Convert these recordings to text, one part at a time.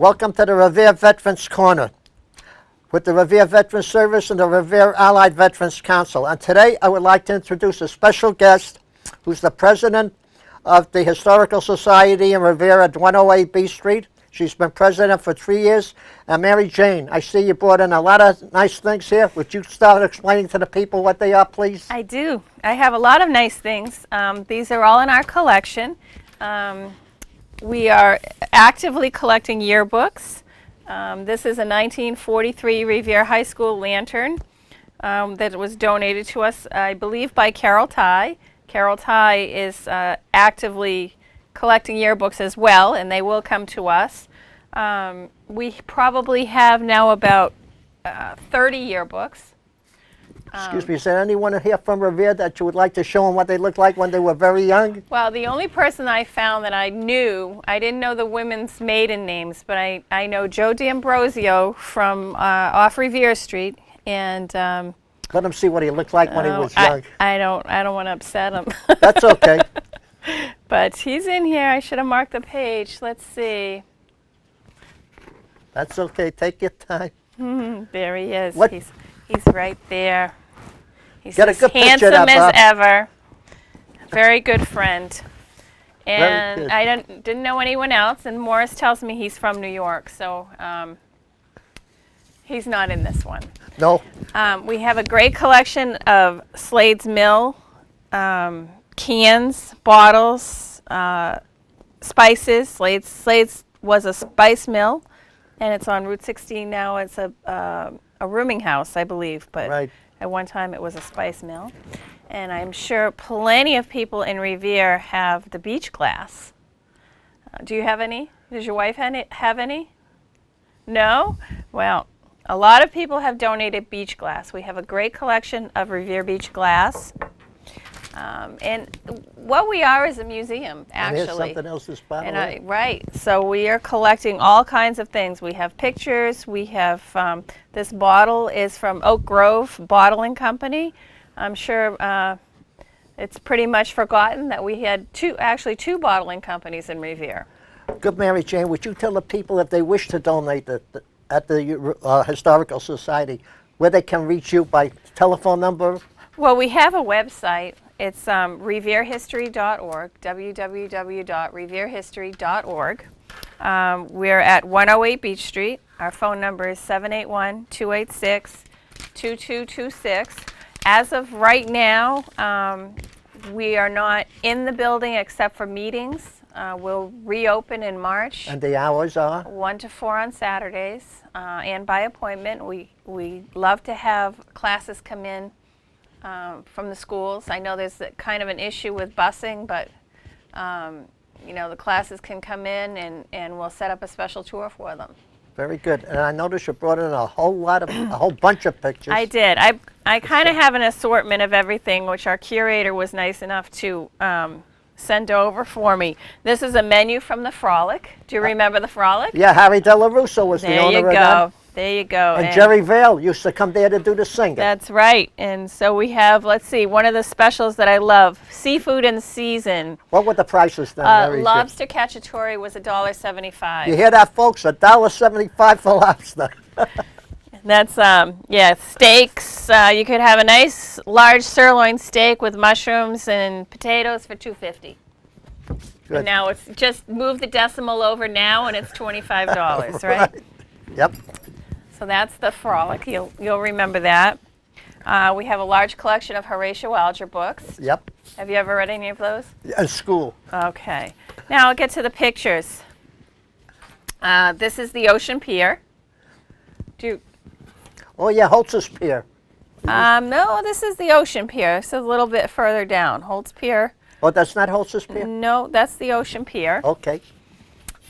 Welcome to the Revere Veterans Corner with the Revere Veterans Service and the Revere Allied Veterans Council. And today I would like to introduce a special guest who's the president of the Historical Society in Revere at 108 B Street. She's been president for 3 years. And Mary Jane, I see you brought in a lot of nice things here. Would you start explaining to the people what they are, please? I do. I have a lot of nice things. These are all in our collection. We are actively collecting yearbooks. This is a 1943 Revere High School lantern that was donated to us, I believe, by Carol Ty. Carol Ty is actively collecting yearbooks as well, and they will come to us. We probably have now about 30 yearbooks. Excuse me, is there anyone here from Revere that you would like to show them what they looked like when they were very young? Well, the only person I found that I knew, I didn't know the women's maiden names, but I know Joe D'Ambrosio from off Revere Street, and let him see what he looked like when he was young. I don't want to upset him. That's okay. But he's in here. I should have marked the page. Let's see. That's okay. Take your time. There he is. What? He's right there. He's Get a as good picture handsome of that, as ever. Very good friend. And good. I didn't know anyone else, and Morris tells me he's from New York, so he's not in this one. No. We have a great collection of Slade's Mill, cans, bottles, spices. Slade's was a spice mill, and it's on Route 16 now. It's a rooming house, I believe, but Right. at one time it was a spice mill. And I'm sure plenty of people in Revere have the beach glass. Do you have any? Does your wife have any? No? Well, a lot of people have donated beach glass. We have a great collection of Revere beach glass. And what we are is a museum, actually. And here's something else this bottle. Right. So we are collecting all kinds of things. We have pictures. We have this bottle is from Oak Grove Bottling Company. I'm sure it's pretty much forgotten that we had actually two bottling companies in Revere. Good, Mary Jane. Would you tell the people if they wish to donate at the Historical Society where they can reach you by telephone number? Well, we have a website. It's reverehistory.org, www.reverehistory.org. We're at 108 Beach Street. Our phone number is 781-286-2226. As of right now, we are not in the building except for meetings. We'll reopen in March. And the hours are? 1 to 4 on Saturdays, and by appointment. We love to have classes come in from the schools. I know there's kind of an issue with busing, but you know, the classes can come in and we'll set up a special tour for them. Very good. And I noticed you brought in a whole bunch of pictures. I did. I kind of have an assortment of everything, which our curator was nice enough to send over for me. This is a menu from the Frolic. Do you remember the Frolic? Yeah, Harry Della Russo was the owner of that. There you go. And Jerry Vale used to come there to do the singing. That's right. And so we have, let's see, one of the specials that I love, seafood in season. What were the prices then, Mary? Lobster cacciatore was $1.75. You hear that, folks? $1.75 for lobster. That's, yeah, steaks. You could have a nice large sirloin steak with mushrooms and potatoes for $2.50. Good. And now it's just move the decimal over now and it's $25, right? Yep. So that's the Frolic. You'll remember that. We have a large collection of Horatio Alger books. Yep. Have you ever read any of those? In school. Okay. Now I'll get to the pictures. This is the Ocean Pier. Oh yeah, Holtz's Pier. No, this is the Ocean Pier. It's a little bit further down. Holtz Pier. Oh, that's not Holtz's Pier? No, that's the Ocean Pier. Okay.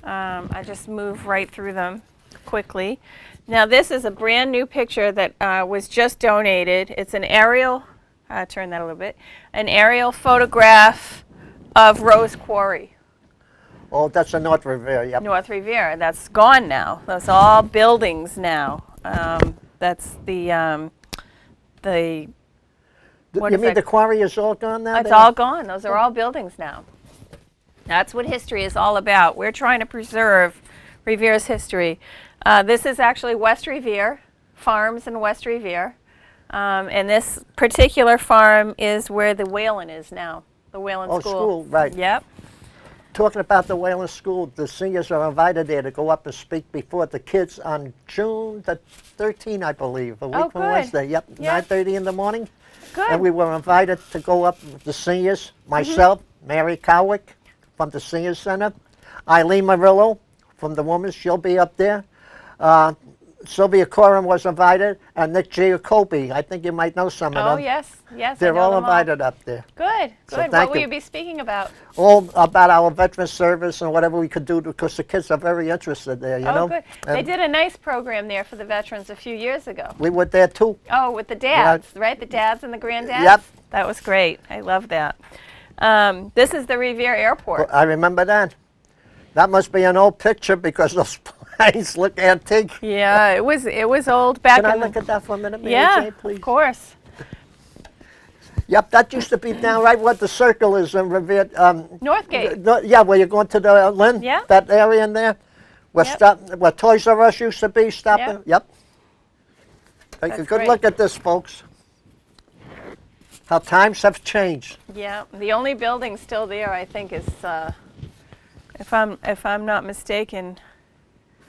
I just move right through them quickly. Now this is a brand new picture that was just donated. It's an aerial, turn that a little bit, an aerial photograph of Rose Quarry. Oh, that's in North Revere, yep. North Revere. That's gone now. That's all buildings now. That's the You mean the quarry is all gone now? It's all gone. Those are all buildings now. That's what history is all about. We're trying to preserve Revere's history. This is actually West Revere, farms in West Revere. And this particular farm is where the Whalen is now, the Whalen Oh, School. school, right. Yep. Talking about the Whalen School, the seniors are invited there to go up and speak before the kids on June the 13th, I believe, a week Oh, from good. Wednesday. Yep, Yep. 9:30 in the morning. Good. And we were invited to go up, the seniors, myself, Mary Cowick from the Senior Center, Eileen Murillo from the Women's, she'll be up there. Sylvia Coram was invited, and Nick Giacobi. I think you might know some of Oh, them. yes, yes. I They're know all them invited up there. Good, So good. thank What will you. you be speaking about? All about our veteran service and whatever we could do, because the kids are very interested there, you know. Oh, good. They And did a nice program there for the veterans a few years ago. we were there too. Oh, with the dads, right? The dads and the granddads? Yep. That was great. I love that. This is the Revere Airport. I remember that. That must be an old picture because those planes look antique. Yeah, it was old back Can I in look at that for a minute, Mary Yeah, Jane, please? of course. Yep, that used to be down right where the circle is in Revere. Northgate. Yeah, where you're going to the Lynn, Yeah. that area in there, where, Yep. where Toys R Us used to be, stopping. Yep. Yep. Take a That's good great. look at this, folks. How times have changed. Yeah, the only building still there, I think, is, if I'm not mistaken,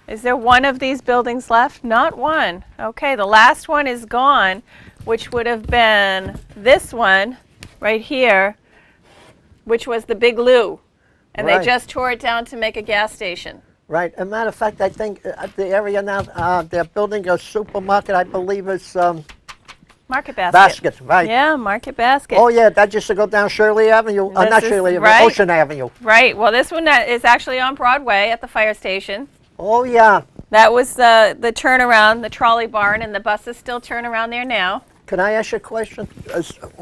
is there one of these buildings left? Not one. Okay, the last one is gone, which would have been this one right here, which was the Big Lou, and Right. they just tore it down to make a gas station. Right. As a matter of fact, I think the area now, they're building a supermarket. I believe it's Market Basket. Basket, right. Yeah, Market Basket. Oh, yeah, that used to go down Shirley Avenue. This Not is- Shirley Avenue, right. Ocean Avenue. Right. Well, this one is actually on Broadway at the fire station. Oh, yeah. That was the turnaround, the trolley barn, and the buses still turn around there now. Can I ask you a question?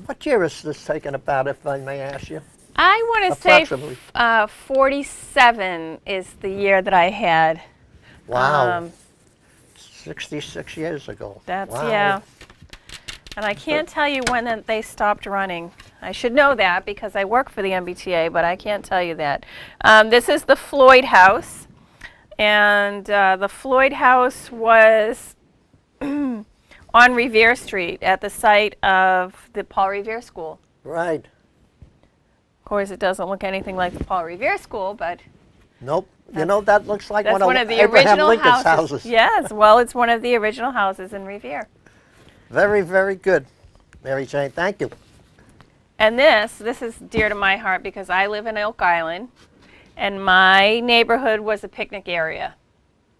What year is this taken about, if I may ask you? I want to say Approximately. 47 is the year that I had. Wow. 66 years ago. That's, Wow. yeah. And I can't tell you when that they stopped running. I should know that because I work for the MBTA, but I can't tell you that. This is the Floyd House. And the Floyd House was on Revere Street at the site of the Paul Revere School. Right. Of course, it doesn't look anything like the Paul Revere School, but Nope. You know, that looks like that's one of the Abraham original Lincoln's houses. houses. Yes, well, it's one of the original houses in Revere. Very, very good, Mary Jane. Thank you. And this is dear to my heart because I live in Oak Island, and my neighborhood was a picnic area.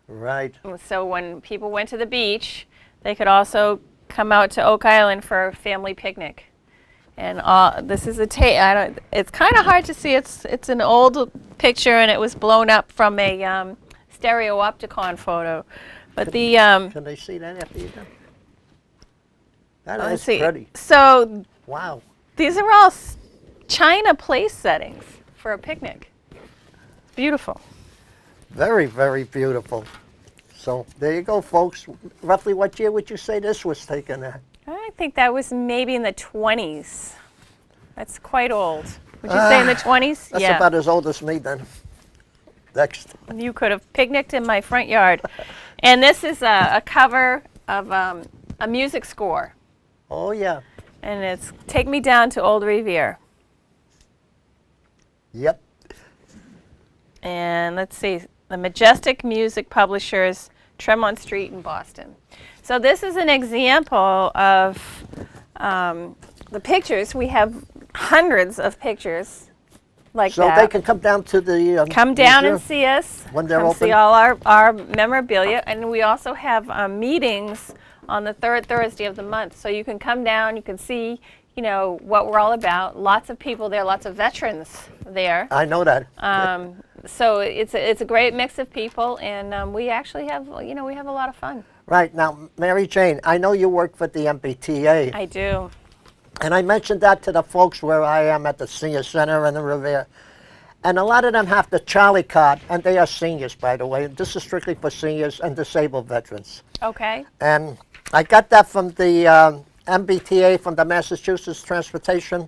Right. So when people went to the beach, they could also come out to Oak Island for a family picnic. And this is it's kind of hard to see. It's an old picture, and it was blown up from a stereo opticon photo. But the Can they see that after you're done? That is let's see. pretty. So Wow. these are all China place settings for a picnic. It's beautiful. Very, very beautiful. So there you go, folks. Roughly what year would you say this was taken at? I think that was maybe in the 20s. That's quite old. Would you say in the 20s? That's Yeah. about as old as me then. Next. You could have picnicked in my front yard. And this is a cover of a music score. Oh, yeah. And it's Take Me Down to Old Revere. Yep. And let's see, the Majestic Music Publishers, Tremont Street in Boston. So this is an example of the pictures. We have hundreds of pictures like So that. they can come down to the Come down museum and see us. when they're Come open? see all our memorabilia. And we also have meetings on the third Thursday of the month. So you can come down, you can see, you know, what we're all about. Lots of people there, lots of veterans there. I know that. So it's a great mix of people, and we actually have, you know, we have a lot of fun. Right. Now, Mary Jane, I know you work for the MBTA. I do. And I mentioned that to the folks where I am at the Senior Center in the Revere. And a lot of them have the Charlie card, and they are seniors, by the way. This is strictly for seniors and disabled veterans. Okay. And I got that from the MBTA, from the Massachusetts Transportation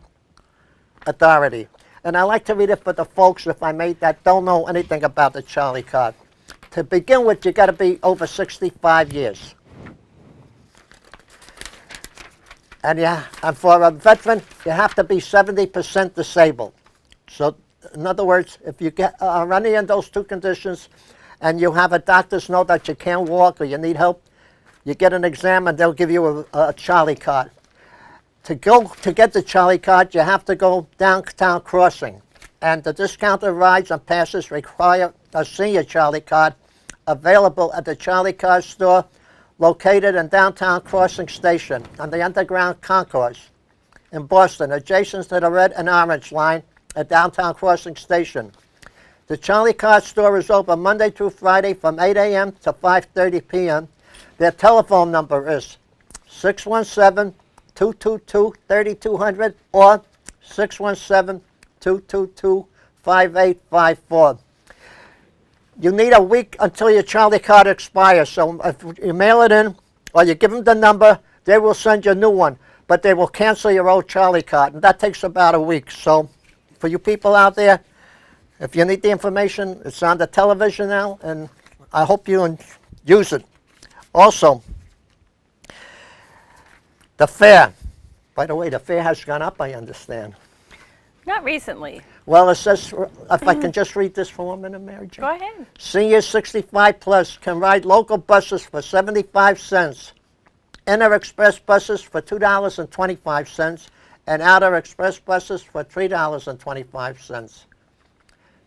Authority. And I like to read it for the folks, if I may, that don't know anything about the Charlie card. to begin with, you got to be over 65 years. And for a veteran, you have to be 70% disabled. So, in other words, if you are any of those two conditions and you have a doctor's note that you can't walk or you need help, you get an exam and they'll give you a Charlie card. To get the Charlie card, you have to go downtown crossing. And the discounted rides and passes require a senior Charlie card available at the Charlie Card store located in downtown Crossing Station on the Underground Concourse in Boston, adjacent to the red and orange line at downtown Crossing Station. The Charlie Card store is open Monday through Friday from 8 a.m. to 5:30 p.m. Their telephone number is 617-222-3200 or 617-222-5854. You need a week until your Charlie card expires, so if you mail it in or you give them the number, they will send you a new one, but they will cancel your old Charlie card, and that takes about a week. So for you people out there, if you need the information, it's on the television now, and I hope you use it. Also, the fare. By the way, the fare has gone up, I understand. Not recently. Well, it says, if I can just read this for a minute, Mary Jane. Go ahead. Seniors 65 plus can ride local buses for 75 cents, inner express buses for $2.25, and outer express buses for $3.25.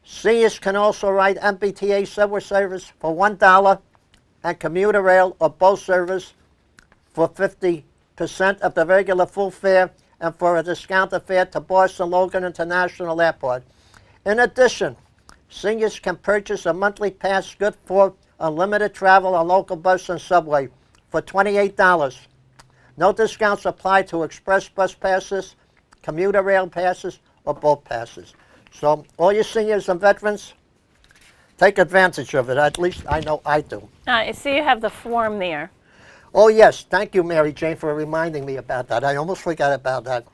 Seniors can also ride MBTA subway service for $1 and commuter rail or both service for 50% of the regular full fare and for a discounted fare to Boston Logan International Airport. In addition, seniors can purchase a monthly pass good for unlimited travel on local bus and subway for $28. No discounts apply to express bus passes, commuter rail passes, or boat passes. So all your seniors and veterans, take advantage of it. At least I know I do. I see you have the form there. Oh, yes. Thank you, Mary Jane, for reminding me about that. I almost forgot about that.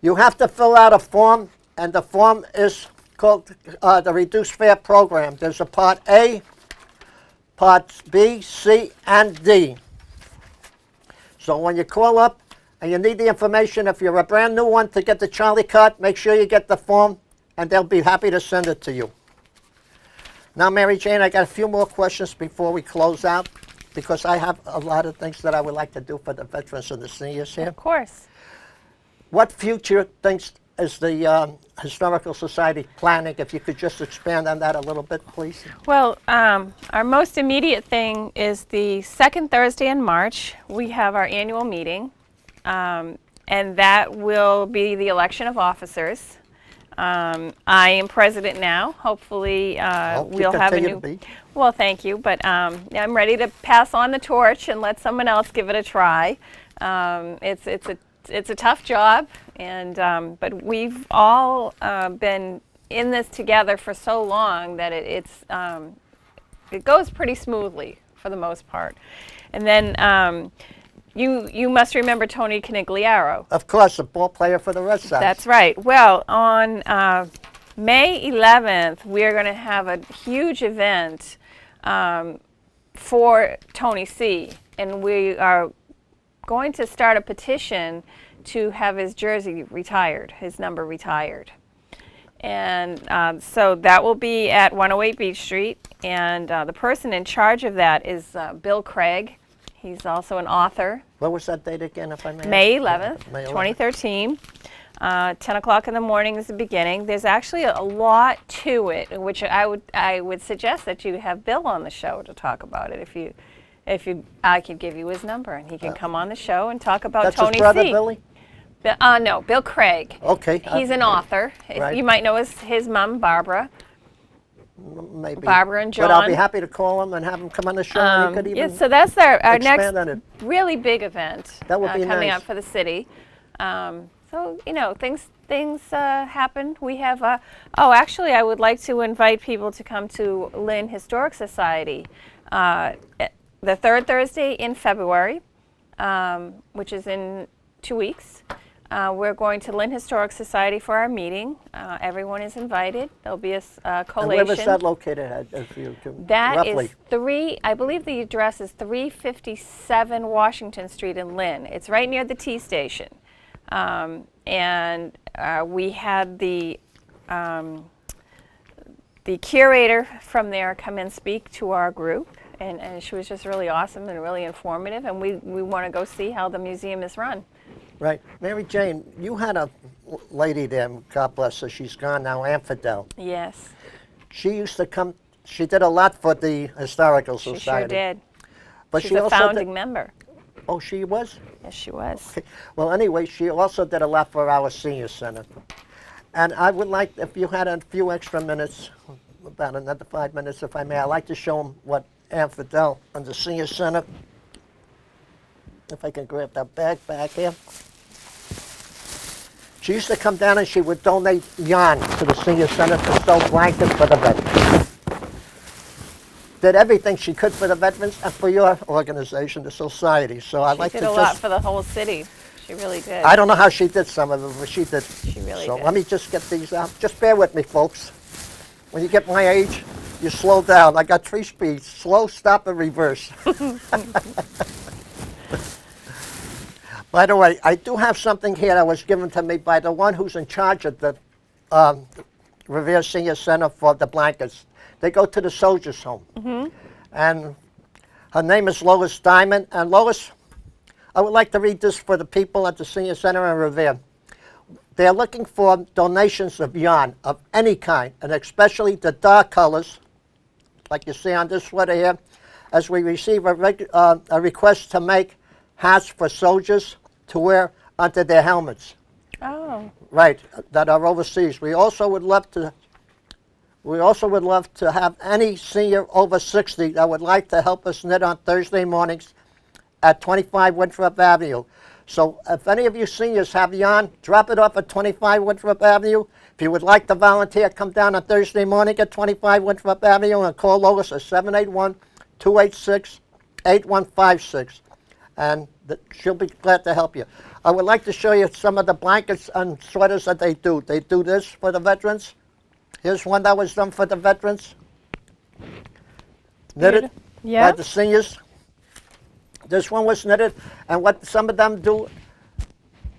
You have to fill out a form, and the form is called the Reduced Fare Program. There's a Part A, Parts B, C, and D. So when you call up and you need the information, if you're a brand new one to get the Charlie card, make sure you get the form, and they'll be happy to send it to you. Now, Mary Jane, I got a few more questions before we close out, because I have a lot of things that I would like to do for the veterans and the seniors here. Of course. What future things is the Historical Society planning? If you could just expand on that a little bit, please. Well, our most immediate thing is the second Thursday in March. We have our annual meeting, and that will be the election of officers. I am president now. Hopefully, we'll have a new. Well, thank you, but I'm ready to pass on the torch and let someone else give it a try. It's a tough job, and but we've all been in this together for so long that it goes pretty smoothly for the most part. And then you must remember Tony Canigliaro. Of course, a ball player for the Red Sox. That's right. Well, on May 11th, we're going to have a huge event for Tony C. And we are going to start a petition to have his jersey retired, his number retired. And so that will be at 108 Beach Street. And the person in charge of that is Bill Craig. He's also an author. What was that date again, if I may? May 11th, May 11th. 2013. 10 o'clock in the morning is the beginning. There's actually a lot to it, which I would suggest that you have Bill on the show to talk about it. I could give you his number and he can come on the show and talk about Tony C. That's his brother, Billy? No, Bill Craig. Okay. He's an author. Right. You might know his mom, Barbara. Maybe. Barbara and John. But I'll be happy to call him and have him come on the show. And he could even yeah, so that's our expand on it. next really big event That would be coming nice. up for the city. So, you know, things happen. We have, actually, I would like to invite people to come to Lynn Historic Society the third Thursday in February, which is in 2 weeks. We're going to Lynn Historic Society for our meeting. Everyone is invited. There'll be a collation. And where was that located at, if you can, That roughly? is I believe the address is 357 Washington Street in Lynn. It's right near the T station. And we had the curator from there come and speak to our group. And she was just really awesome and really informative. And we want to go see how the museum is run. Right. Mary Jane, you had a lady there, God bless her, she's gone now, Infidel. Yes. She used to come, she did a lot for the Historical She Society. sure did. But She's she a also founding member. Oh, she was? Yes, she was. Okay. Well, anyway, she also did a lot for our senior center. And I would like, if you had a few extra minutes, about another 5 minutes if I may, I'd like to show them what Infidel and the senior center, if I can grab that bag back here. She used to come down and she would donate yarn to the senior center to sew blankets for the veterans. Did everything she could for the veterans and for your organization, the society. So I'd like to She did a lot for the whole city. She really did. I don't know how she did some of it, but she did. She really so did. let me just get these out. Just bear with me, folks. When you get my age, you slow down. I got 3 speeds: slow, stop, and reverse. By the way, I do have something here that was given to me by the one who's in charge of the Revere Senior Center for the blankets. They go to the Soldiers' Home. Mm-hmm. And her name is Lois Diamond. And Lois, I would like to read this for the people at the Senior Center in Revere. They're looking for donations of yarn of any kind, and especially the dark colors, like you see on this sweater here, as we receive a request to make hats for soldiers to wear onto their helmets. Oh. Right, that are overseas. We also would love to have any senior over 60 that would like to help us knit on Thursday mornings at 25 Winthrop Avenue. So if any of you seniors have yarn, drop it off at 25 Winthrop Avenue. If you would like to volunteer, come down on Thursday morning at 25 Winthrop Avenue and call Lois at 781-286-8156. And she'll be glad to help you. I would like to show you some of the blankets and sweaters that they do. They do this for the veterans. Here's one that was done for the veterans. Knitted by the seniors. This one was knitted, and what some of them do,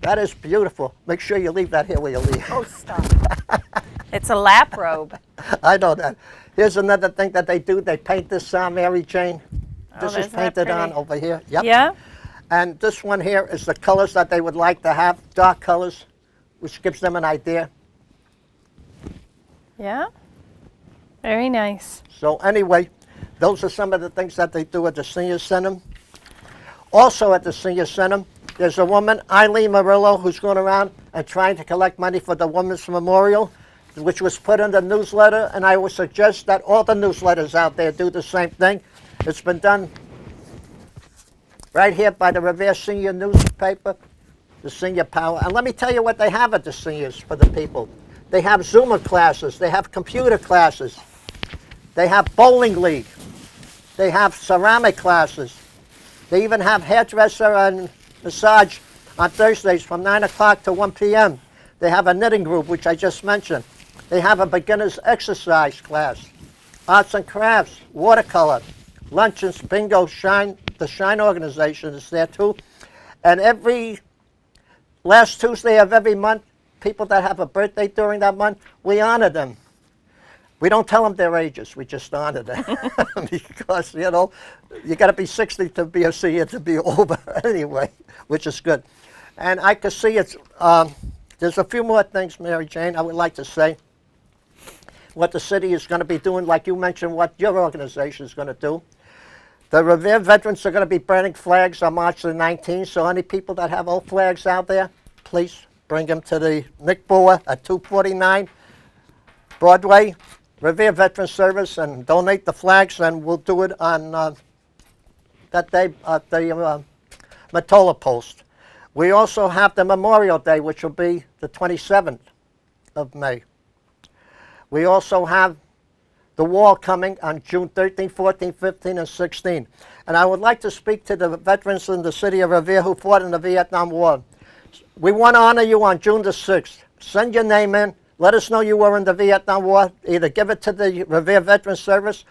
that is beautiful. Make sure you leave that here where you leave. Oh, stop. It's a lap robe. I know that. Here's another thing that they do. They paint this on, Mary Jane. This is painted on over here. Yep. Yeah? And this one here is the colors that they would like to have, dark colors, which gives them an idea. Yeah? Very nice. So anyway, those are some of the things that they do at the Senior Center. Also at the Senior Center, there's a woman, Eileen Murillo, who's going around and trying to collect money for the Women's Memorial, which was put in the newsletter, and I would suggest that all the newsletters out there do the same thing. It's been done right here by the Revere Senior newspaper, the Senior Power. And let me tell you what they have at the seniors for the people. They have Zumba classes, they have computer classes, they have bowling league, they have ceramic classes, they even have hairdresser and massage on Thursdays from 9 o'clock to 1 p.m. They have a knitting group, which I just mentioned. They have a beginner's exercise class, arts and crafts, watercolor, luncheons, bingo, Shine. The Shine organization is there too. And every last Tuesday of every month, people that have a birthday during that month, we honor them. We don't tell them their ages, we just honor them. Because, you know, you got to be 60 to be a senior to be over anyway, which is good. And I can see it's, there's a few more things, Mary Jane, I would like to say. What the city is going to be doing, like you mentioned, what your organization is going to do. The Revere veterans are going to be burning flags on March the 19th, so any people that have old flags out there, please bring them to the Nick Boer at 249 Broadway, Revere Veteran Service, and donate the flags, and we'll do it on that day at the Matola Post. We also have the Memorial Day, which will be the 27th of May. We also have the wall coming on June 13, 14, 15, and 16. And I would like to speak to the veterans in the city of Revere who fought in the Vietnam War. We want to honor you on June the 6th. Send your name in. Let us know you were in the Vietnam War. Either give it to the Revere Veterans Service,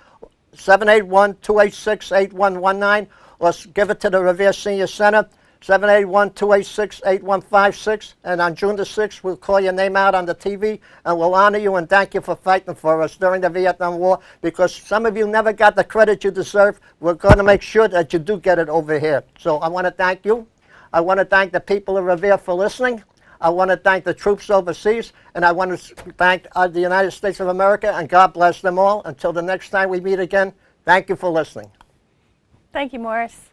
781-286-8119, or give it to the Revere Senior Center, 781-286-8156. And on June the 6th, we'll call your name out on the TV, and we'll honor you and thank you for fighting for us during the Vietnam War, because some of you never got the credit you deserve. We're going to make sure that you do get it over here. So I want to thank you. I want to thank the people of Revere for listening. I want to thank the troops overseas, and I want to thank the United States of America, and God bless them all. Until the next time we meet again, thank you for listening. Thank you, Morris.